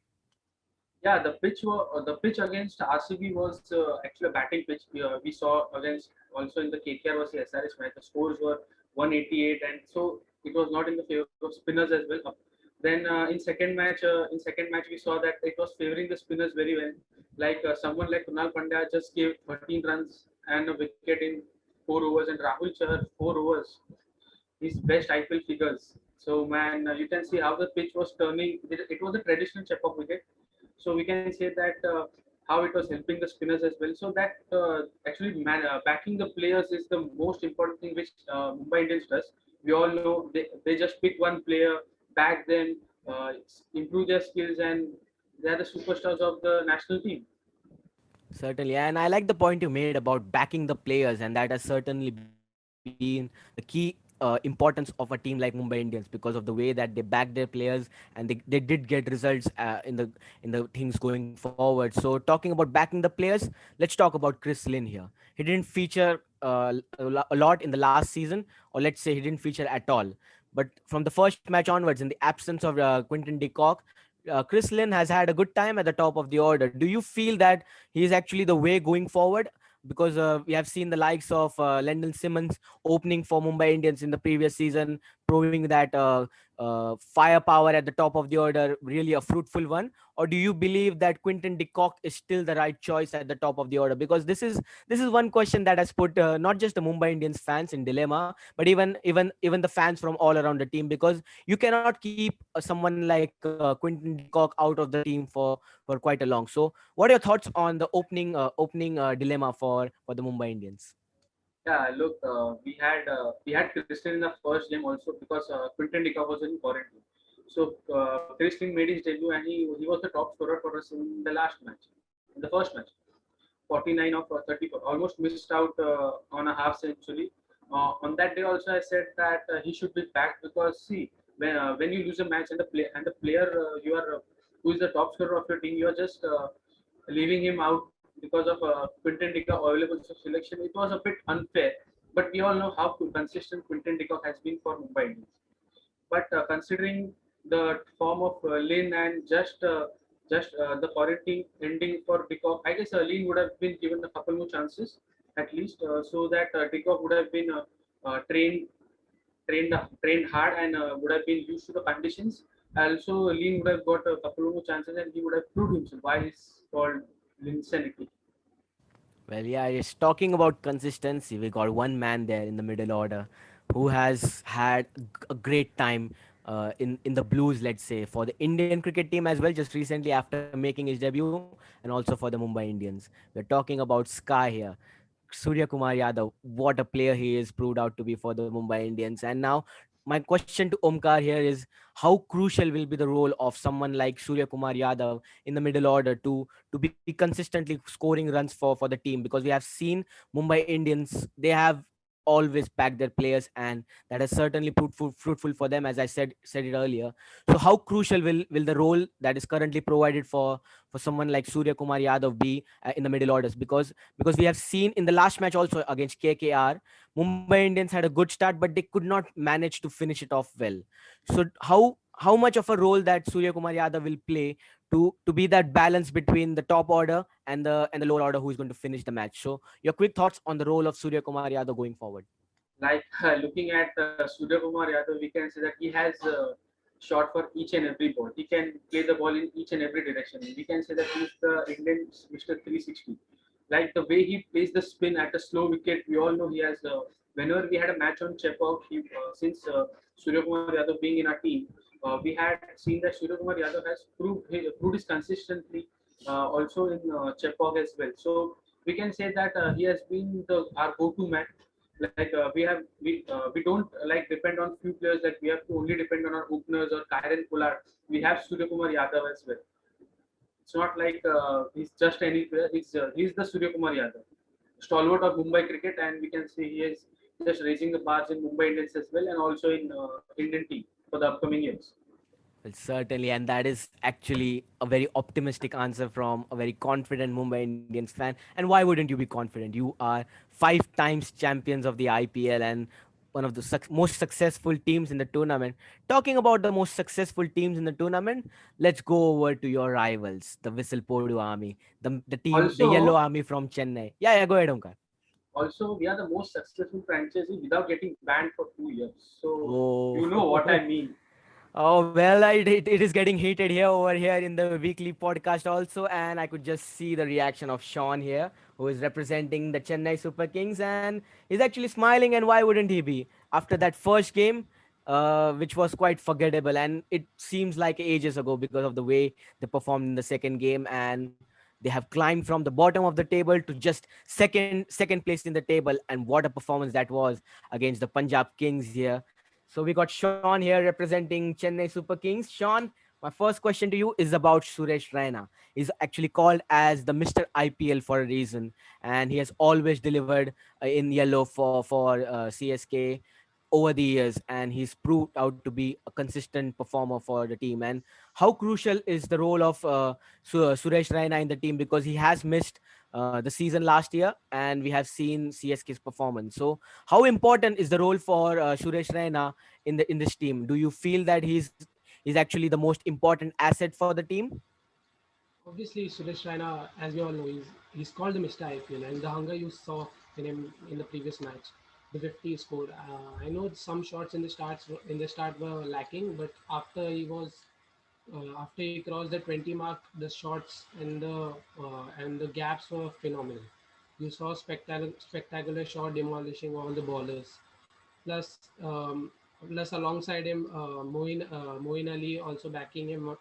Yeah, the pitch against RCB was actually a batting pitch. We saw against also in the KKR versus SRS match. The scores were 188, and so it was not in the favor of spinners as well. Then in second match we saw that it was favoring the spinners very well. Like someone like Kunal Pandya just gave 13 runs and a wicket in 4 overs, and Rahul Chahar 4 overs, his best IPL figures. So man, you can see how the pitch was turning. It was a traditional Chepak wicket, so we can say that how it was helping the spinners as well. So that actually backing the players is the most important thing which Mumbai Indians does. We all know they just pick one player, back them, improve their skills, and they are the superstars of the national team. Certainly, and I like the point you made about backing the players, and that has certainly been the key importance of a team like Mumbai Indians, because of the way that they back their players, and they did get results in the things going forward. So talking about backing the players, let's talk about Chris Lynn here. He didn't feature a lot in the last season, or let's say he didn't feature at all. But from the first match onwards, in the absence of Quinton de Kock, Chris Lynn has had a good time at the top of the order. Do you feel that he is actually the way going forward? Because we have seen the likes of Lyndon Simmons opening for Mumbai Indians in the previous season, proving that firepower at the top of the order really a fruitful one. Or do you believe that Quinton de Kock is still the right choice at the top of the order? Because this is one question that has put not just the Mumbai Indians fans in dilemma, but even the fans from all around the team, because you cannot keep someone like Quinton de Kock out of the team for quite a long. So, what are your thoughts on the opening dilemma for the Mumbai Indians? Yeah, look, we had Christian in the first game also because Quinton de Kock was in quarantine. So Christian made his debut and he was the top scorer for us in the last match, in the first match. 49 of 34, almost missed out on a half century. On that day also, I said that he should be back because see, when you lose a match and the player you are who is the top scorer of your team, you are just leaving him out because of Quinton de Kock available for selection. It was a bit unfair, but we all know how consistent Quinton de Kock has been for Mumbai Indians. But considering the form of Lin and just the quarantine ending for Dickov, I guess Lin would have been given a couple more chances at least, so that Dickov would have been trained hard and would have been used to the conditions. Also, Lin would have got a couple more chances and he would have proved himself. Why is called Linsanity. Well, yeah, it's talking about consistency. We got one man there in the middle order who has had a great time in the Blues, let's say, for the Indian cricket team as well, just recently after making his debut, and also for the Mumbai Indians. We're talking about Sky here. Surya Kumar Yadav, what a player he is proved out to be for the Mumbai Indians. And now, my question to Omkar here is how crucial will be the role of someone like Surya Kumar Yadav in the middle order to be consistently scoring runs for the team? Because we have seen Mumbai Indians, they have always packed their players, and that has certainly proved fruitful for them, as I said it earlier. So how crucial will the role that is currently provided for someone like Surya Kumar Yadav be in the middle orders? Because we have seen in the last match also against KKR, Mumbai Indians had a good start, but they could not manage to finish it off well. So how much of a role that Surya Kumar Yadav will play to be that balance between the top order and the lower order who is going to finish the match? So your quick thoughts on the role of Surya Kumar Yadav going forward. Like looking at Surya Kumar Yadav, we can say that he has shot for each and every ball. He can play the ball in each and every direction. We can say that he's the Indian Mr. 360. Like the way he plays the spin at a slow wicket, we all know he has. Whenever we had a match on Chepauk, since Surya Kumar Yadav being in our team, we had seen that Surya Kumar Yadav has proved his consistently also in Chepauk as well. So we can say that he has been our go-to man. Like we don't like depend on few players, that we have to only depend on our openers or Kyren Pollard. We have Surya Kumar Yadav as well. It's not like he's just any player. He's the Surya Kumar Yadav, stalwart of Mumbai cricket, and we can say he is just raising the bars in Mumbai Indians as well, and also in Indian team for the upcoming years. Well, certainly, and that is actually a very optimistic answer from a very confident Mumbai Indians fan. And why wouldn't you be confident? You are 5 times champions of the IPL and one of the most successful teams in the tournament. Talking about the most successful teams in the tournament, let's go over to your rivals, the Whistle Podu Army, the team, the Yellow Also, Army from Chennai. Yeah, go ahead, Omkar. also we are the most successful franchise without getting banned for 2 years. So you know what Oh, I mean. oh well, it is getting heated here over here in the weekly podcast also, and I could just see the reaction of Sean here, who is representing the Chennai Super Kings, and he's actually smiling. And why wouldn't he be after that first game, which was quite forgettable, and it seems like ages ago because of the way they performed in the second game, and they have climbed from the bottom of the table to just second place in the table, and what a performance that was against the Punjab Kings here. So we got Sean here representing Chennai Super Kings. Sean, my first question to you is about Suresh Raina. He's actually called as the Mr. IPL for a reason, and he has always delivered in yellow for CSK over the years, and he's proved out to be a consistent performer for the team. And how crucial is the role of Suresh Raina in the team, because he has missed the season last year, and we have seen CSK's performance. So, how important is the role for Suresh Raina in this team? Do you feel that he's actually the most important asset for the team? Obviously, Suresh Raina, as we all know, he's called the Mr. IPL, and the hunger you saw in him in the previous match, the 50 he scored. I know some shots in the start were lacking, but after he crossed the 20 mark, the shots and the gaps were phenomenal. You saw spectacular shot demolishing all the bowlers. Plus, plus alongside him, Moeen Ali also backing him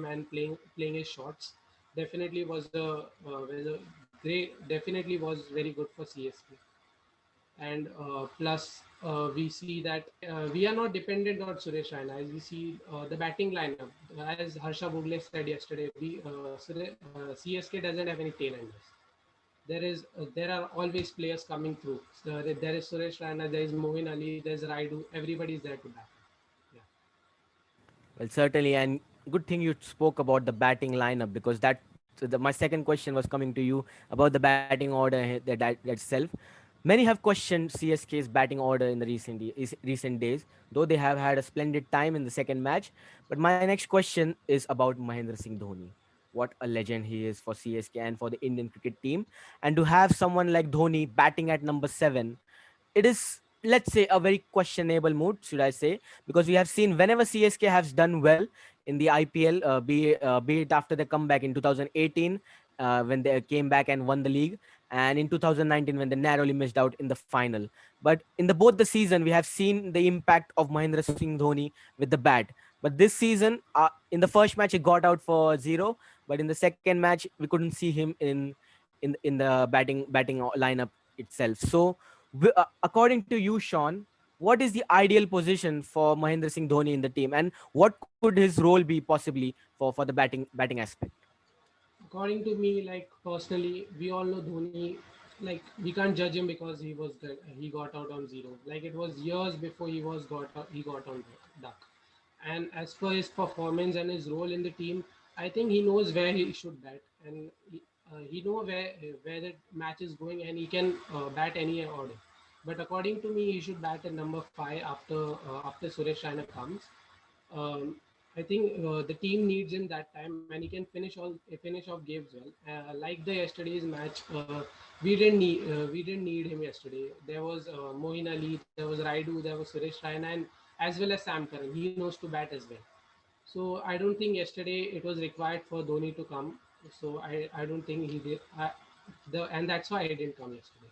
and playing his shots. Definitely was very good for CSK. And plus, we see that we are not dependent on Suresh Raina. As we see the batting lineup, as Harsha Bhogle said yesterday, CSK doesn't have any tailenders. There are always players coming through. So there is Suresh Raina, there is Moeen Ali, there's Raidu. Everybody is there to back him. Yeah. Well, certainly, and good thing you spoke about the batting lineup, because my second question was coming to you about the batting order that itself. Many have questioned CSK's batting order in the recent days, though they have had a splendid time in the second match. But my next question is about Mahendra Singh Dhoni. What a legend he is for CSK and for the Indian cricket team, and to have someone like Dhoni batting at number 7, it is, let's say, a very questionable mood, should I say, because we have seen whenever CSK has done well in the IPL, be it after the comeback in 2018, when they came back and won the league, and in 2019 when they narrowly missed out in the final. But in the both the season, we have seen the impact of Mahendra Singh Dhoni with the bat. But this season, in the first match, he got out for 0, but in the second match, we couldn't see him in the batting lineup itself. So according to you, Sean, what is the ideal position for Mahendra Singh Dhoni in the team, and what could his role be possibly for the batting aspect? According to me, like personally, we all know Dhoni. Like we can't judge him because he got out on 0. Like it was years before he got on duck. And as for his performance and his role in the team, I think he knows where he should bat, and he know where the match is going, and he can bat any order. But according to me, he should bat at number 5 after Suresh Raina comes. um, I think the team needs him that time, and he can finish off games well. Like the yesterday's match, we didn't need him yesterday. There was Moeen Ali, there was Raidu, there was Suresh Raina, and as well as Sam Curran. He knows to bat as well. So I don't think yesterday it was required for Dhoni to come. So I don't think he did. And that's why he didn't come yesterday.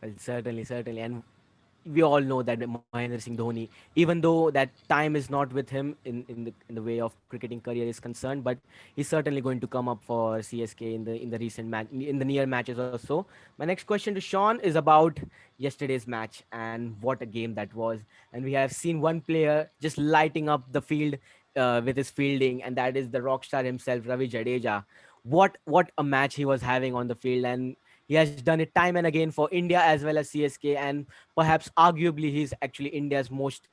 Well, certainly, and we all know that Mahendra Singh Dhoni, even though that time is not with him in the way of cricketing career is concerned, but he's certainly going to come up for CSK in the recent match, in the near matches or so. My next question to Sean is about yesterday's match, and what a game that was. And we have seen one player just lighting up the field with his fielding, and that is the rock star himself, Ravi Jadeja. What a match he was having on the field, and he has done it time and again for India as well as CSK, and perhaps arguably he's actually India's most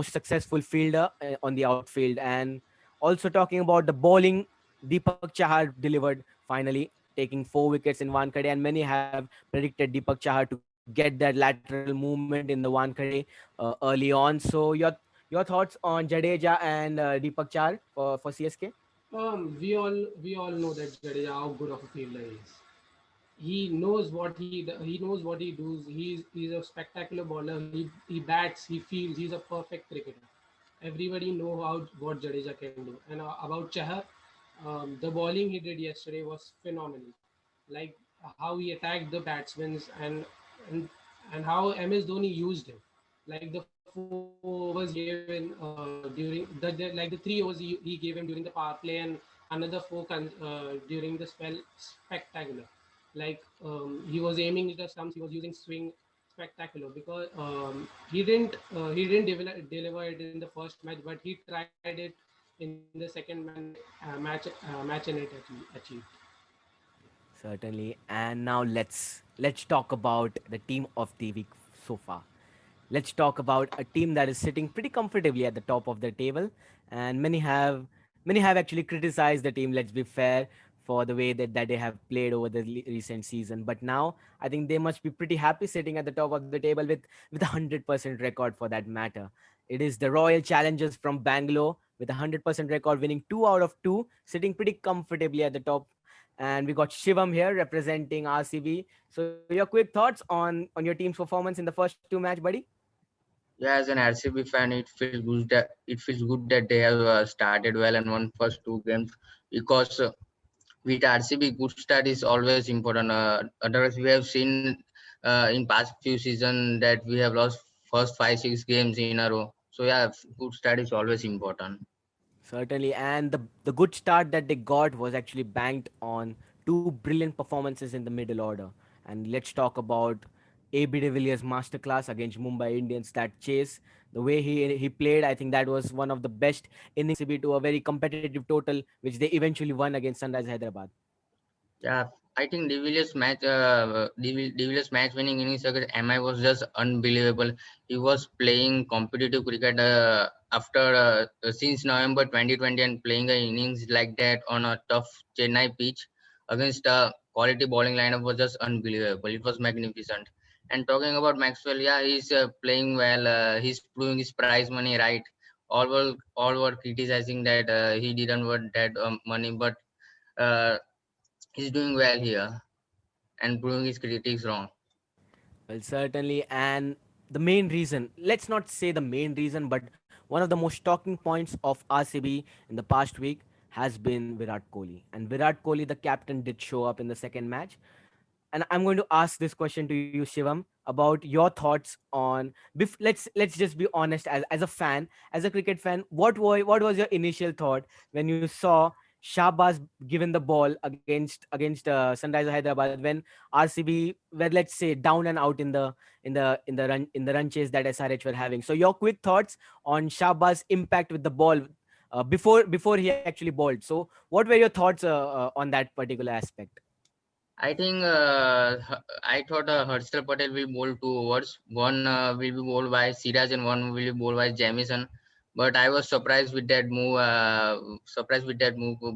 successful fielder on the outfield. And also talking about the bowling, Deepak Chahar delivered finally, taking 4 wickets in Wankhede, and many have predicted Deepak Chahar to get that lateral movement in the Wankhede early on. So your thoughts on Jadeja and Deepak Chahar for CSK? We all know that Jadeja how good of a fielder he is. He knows what he does. He's a spectacular bowler. He bats. He fields. He's a perfect cricketer. Everybody know what Jadeja can do. And about Chahar, the bowling he did yesterday was phenomenal. Like how he attacked the batsmen, and and how MS Dhoni used him. Like the 4 overs he gave in during the 3 overs he gave him during the power play, and another 4 during the spell, spectacular. Like he was aiming at the stumps, he was using swing, spectacular. Because he didn't deliver it in the first match, but he tried it in the second match, and it achieved. Certainly. And now let's talk about the team of the week so far. Let's talk about a team that is sitting pretty comfortably at the top of the table, and many have actually criticized the team. Let's be fair, for the way that they have played over the recent season. But now I think they must be pretty happy sitting at the top of the table with a 100% record for that matter. It is the Royal Challengers from Bangalore with a 100% record, winning 2 out of 2, sitting pretty comfortably at the top. And we got Shivam here representing RCB. So your quick thoughts on your team's performance in the first 2 match, buddy? Yeah, as an RCB fan, it feels good that they have started well and won first two games because with RCB, good start is always important. Otherwise, we have seen in past few seasons that we have lost first 5 6 games in a row. So yeah, good start is always important. Certainly, and the good start that they got was actually banked on two brilliant performances in the middle order. And let's talk about AB de Villiers' masterclass against Mumbai Indians. That chase, the way he played, I think that was one of the best innings to a very competitive total, which they eventually won against Sunrise Hyderabad. Yeah, I think De Villiers match winning innings against MI was just unbelievable. He was playing competitive cricket since November 2020 and playing an innings like that on a tough Chennai pitch against a quality bowling lineup was just unbelievable. It was magnificent. And talking about Maxwell, yeah, he's playing well. He's proving his prize money right. All were criticizing that he didn't want that money, but. Uh, he's doing well here and proving his critics wrong. Well, certainly. And the main reason, let's not say the main reason, but one of the most talking points of RCB in the past week has been Virat Kohli. And Virat Kohli, the captain, did show up in the second match. And I'm going to ask this question to you, Shivam, about your thoughts on. Let's just be honest, as a fan, as a cricket fan, what was your initial thought when you saw Shahbaz given the ball against Sunrisers Hyderabad when RCB were, let's say, down and out in the run chase that SRH were having. So your quick thoughts on Shahbaz's impact with the ball before he actually bowled. So what were your thoughts on that particular aspect? I think I thought Harshal Patel will bowl 2 overs. One will be bowled by Siraj and one will be bowled by Jamieson. But I was surprised with that move.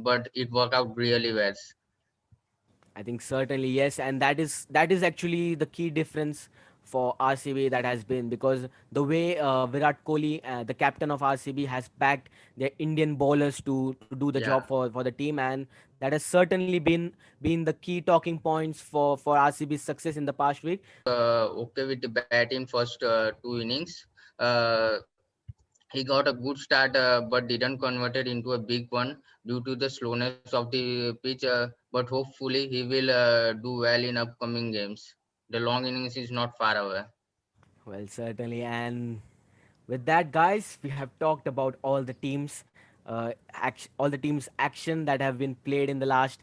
But it worked out really well. I think certainly yes, and that is actually the key difference for RCB that has been, because the way Virat Kohli, the captain of RCB, has backed their Indian bowlers to do the Yeah. job for the team, and that has certainly been the key talking points for RCB's success in the past week. Okay with the batting first 2 innings. Uh, he got a good start, but didn't convert it into a big one due to the slowness of the pitch. But hopefully, he will do well in upcoming games. The long innings is not far away. Well, certainly, and with that, guys, we have talked about all the teams' action that have been played in the last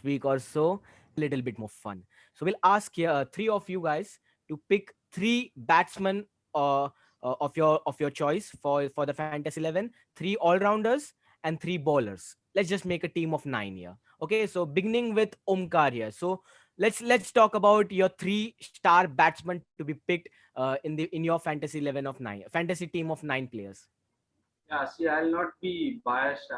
week or so. A little bit more fun. So we'll ask here three of you guys to pick three batsmen of your choice for the Fantasy 11, three all rounders and three bowlers. Let's just make a team of 9 here. Okay, so beginning with Omkar here. So let's talk about your three star batsmen to be picked in your fantasy 11 of 9 fantasy team of 9 players. Yeah, see, I'll not be biased.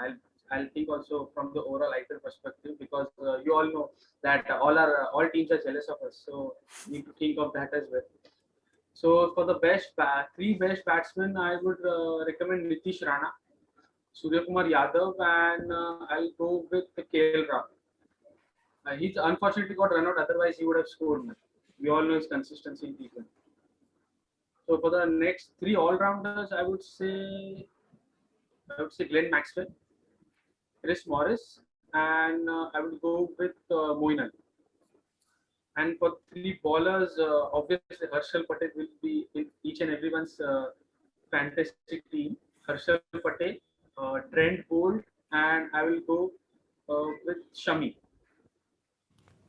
I'll think also from the overall IPL perspective, because you all know that all teams are jealous of us. So need to think of that as well. So for the three best batsmen, I would recommend Nitish Rana, Surya Kumar Yadav, and I'll go with KL Rahul. He's unfortunately got run out. Otherwise, he would have scored. We all know his consistency in T20. So for the next three all-rounders, I would say Glenn Maxwell, Chris Morris, and I would go with Moeen Ali. And for three bowlers, obviously Harshal Patel will be in each and everyone's fantasy team. Harshal Patel, Trent Bolt, and I will go with Shami.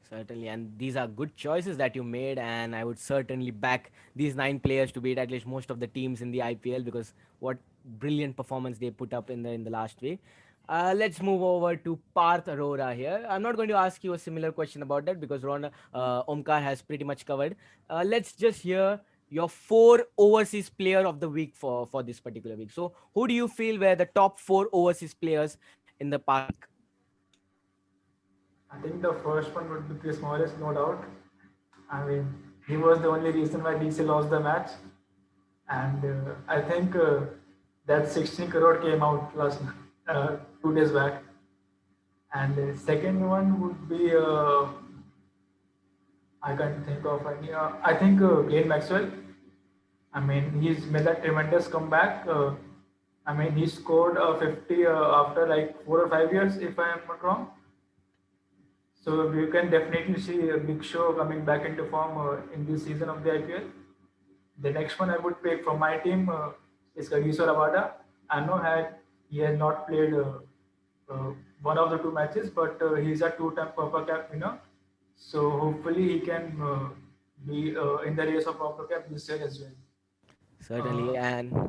Certainly, and these are good choices that you made, and I would certainly back these 9 players to beat at least most of the teams in the IPL, because what brilliant performance they put up in the last week. Let's move over to Parth Arora here. I'm not going to ask you a similar question about that because Omkar has pretty much covered. Let's just hear your 4 overseas player of the week for this particular week. So, who do you feel were the top 4 overseas players in the past week? I think the first one would be Chris Morris, no doubt. I mean, he was the only reason why DC lost the match. And I think that 16 crore came out last 2 days back. And the second one would be I can't think of any. I think Glenn Maxwell. I mean, he's made a tremendous comeback. I mean, he scored 50 after like 4 or 5 years, if I am not wrong. So you can definitely see a big show coming back into form in this season of the IPL. The next one I would pick from my team is Kagiso Rabada. I know he has not played uh, one of the two matches, but he's a two-time Purple Cap winner. So hopefully he can be in the race of Purple Cap this year as well. Certainly. Uh, And yeah.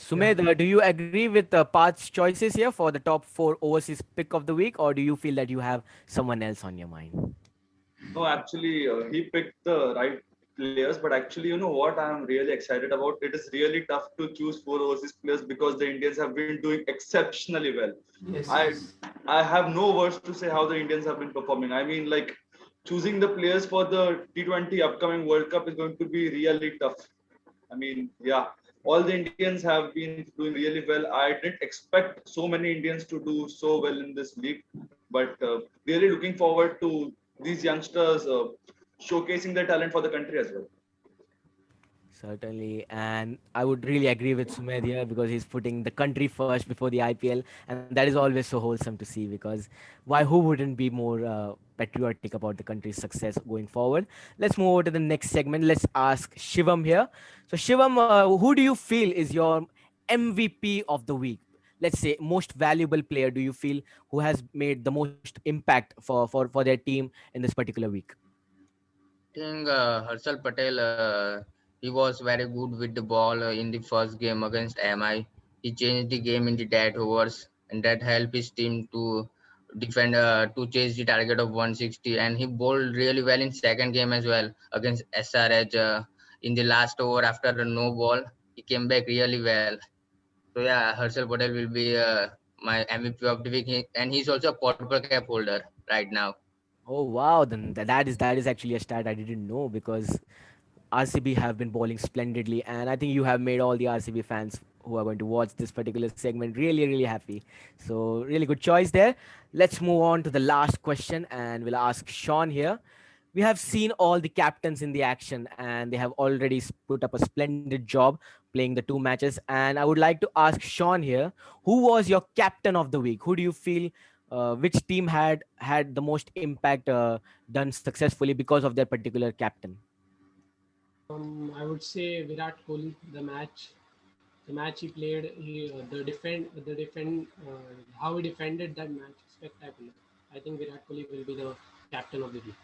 Sumedh, do you agree with Path's choices here for the top four overseas pick of the week, or do you feel that you have someone else on your mind? No, actually, he picked the right players, but actually, you know what I'm really excited about? It is really tough to choose four overseas players because the Indians have been doing exceptionally well. Yes, I yes. I have no words to say how the Indians have been performing. I mean, like choosing the players for the T20 upcoming World Cup is going to be really tough. I mean, yeah, all the Indians have been doing really well. I didn't expect so many Indians to do so well in this league, but really looking forward to these youngsters showcasing their talent for the country as well. Certainly, and I would really agree with Sumedh here because he's putting the country first before the IPL, and that is always so wholesome to see. Because who wouldn't be more patriotic about the country's success going forward? Let's move over to the next segment. Let's ask Shivam here. So, Shivam, who do you feel is your MVP of the week? Let's say most valuable player. Do you feel who has made the most impact for their team in this particular week? I think Harshal Patel, he was very good with the ball in the first game against MI. He changed the game in the dead overs, and that helped his team to defend to chase the target of 160. And he bowled really well in second game as well against SRH. In the last over after the no ball, he came back really well. So yeah, Harshal Patel will be my MVP of the week, and he's also a purple cap holder right now. Oh wow, then that is actually a stat I didn't know because RCB have been bowling splendidly, and I think you have made all the RCB fans who are going to watch this particular segment really, really happy. So, really good choice there. Let's move on to the last question, and we'll ask Sean here. We have seen all the captains in the action, and they have already put up a splendid job playing the two matches. And I would like to ask Sean here, who was your captain of the week? Who do you feel? Which team had the most impact done successfully because of their particular captain? I would say Virat Kohli. The match he played, how he defended that match, spectacular. I think Virat Kohli will be the captain of the week.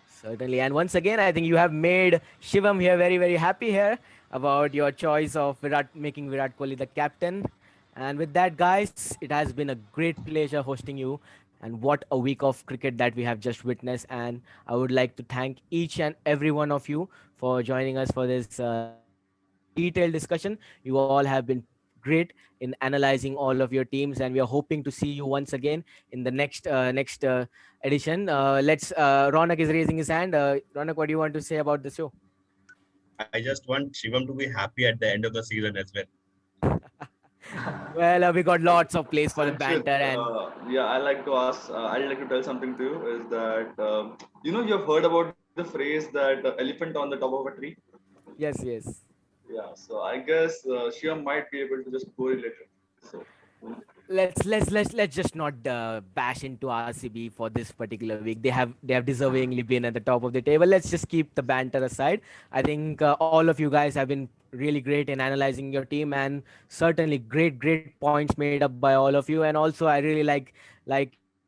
Certainly. And once again, I think you have made Shivam here very, very happy here about your choice of making Virat Kohli the captain. And with that, guys, it has been a great pleasure hosting you. And what a week of cricket that we have just witnessed. And I would like to thank each and every one of you for joining us for this detailed discussion. You all have been great in analyzing all of your teams, and we are hoping to see you once again in the next edition. Let's. Ronak is raising his hand. Ronak, what do you want to say about the show? I just want Shivam to be happy at the end of the season as well. Well, we got lots of place for the Sanchit, banter, and yeah, I like to ask. I'd like to tell something to you. Is that you know you've heard about the phrase that elephant on the top of a tree? yes, yes. Yeah. So I guess Shivam might be able to just correlate it. So Let's just not bash into RCB for this particular week. They have deservingly been at the top of the table. Let's just keep the banter aside. I think all of you guys have been really great in analyzing your team, and certainly great points made up by all of you. And also, I really like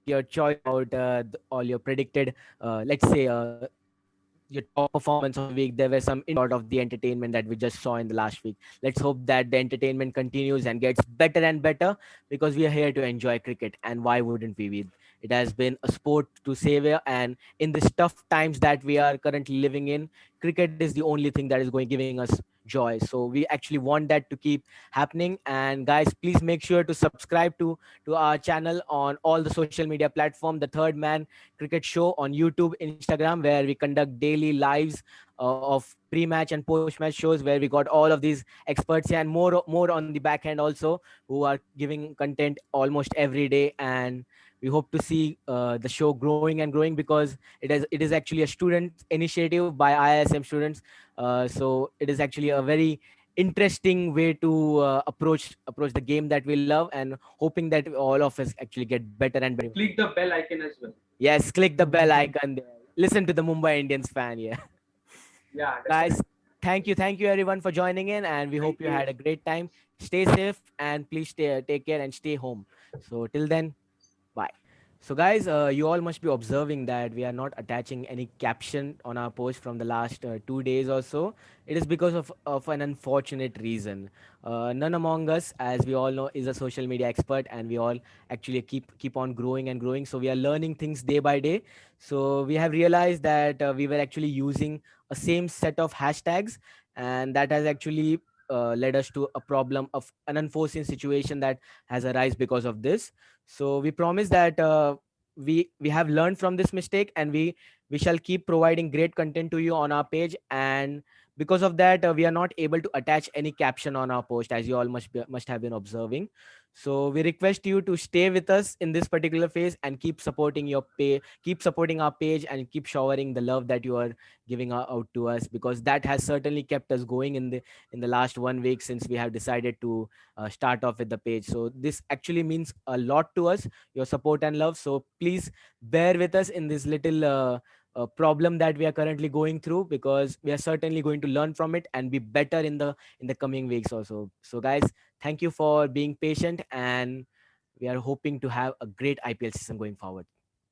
your choice about all your predicted, let's say, your top performance of the week. There were some sort of the entertainment that we just saw in the last week. Let's hope that the entertainment continues and gets better and better because we are here to enjoy cricket. And why wouldn't we? It has been a sport to savor, and in these tough times that we are currently living in, cricket is the only thing that is going giving us joy. So we actually want that to keep happening. And guys, please make sure to subscribe to our channel on all the social media platform, the Third Man Cricket Show on YouTube, Instagram, where we conduct daily lives of pre-match and post-match shows, where we got all of these experts here, and more on the back end also, who are giving content almost every day. And we hope to see the show growing and growing, because it is actually a student initiative by IISM students. So it is actually a very interesting way to approach the game that we love, and hoping that all of us actually get better and better. Click the bell icon as well. Yes, click the bell icon there. Listen to the Mumbai Indians fan. Yeah. Yeah, Guys, thank you everyone for joining in, and we Thank hope you you. had a great time. Stay safe, and please take care and stay home. So till then, bye. So, guys, you all must be observing that we are not attaching any caption on our post from the last 2 days or so. It is because of an unfortunate reason. None among us, as we all know, is a social media expert, and we all actually keep on growing and growing. So we are learning things day by day. So we have realized that we were actually using a same set of hashtags, and that has actually led us to a problem of an unforeseen situation that has arisen because of this. So we promise that we have learned from this mistake, and we shall keep providing great content to you on our page. And because of that, we are not able to attach any caption on our post, as you all must have been observing. So we request you to stay with us in this particular phase, and keep supporting our page, and keep showering the love that you are giving out to us, because that has certainly kept us going in the last 1 week, since we have decided to start off with the page. So this actually means a lot to us, your support and love. So please bear with us in this little problem that we are currently going through, because we are certainly going to learn from it and be better in the coming weeks also. So guys, thank you for being patient, and we are hoping to have a great IPL season going forward.